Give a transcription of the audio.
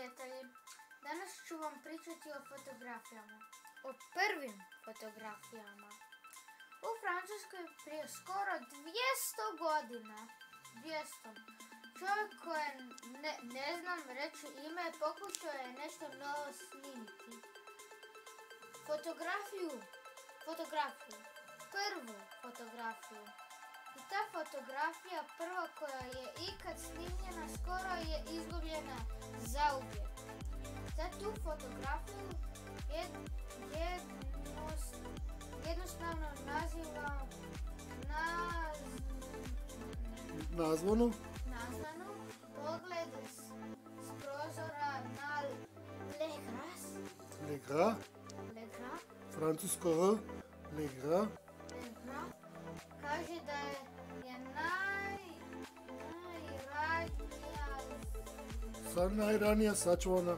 prijatelji, danas ću vam pričati o fotografijama. O prvim fotografijama. U Francuskoj prije skoro 200 godina. 200. Čovjek koji ne znam reći ime, pokušao je nešto novo snimiti. Fotografiju. Prvu fotografiju. I ta fotografija, prva koja je ikad snimljena, skoro je izgubljena zauvijek. Za tu fotografiju jednostavno nazvanu pogled s prozora na Le Gras, francusko R, Le Gras. Kaže da je najranija Najranija sačuvana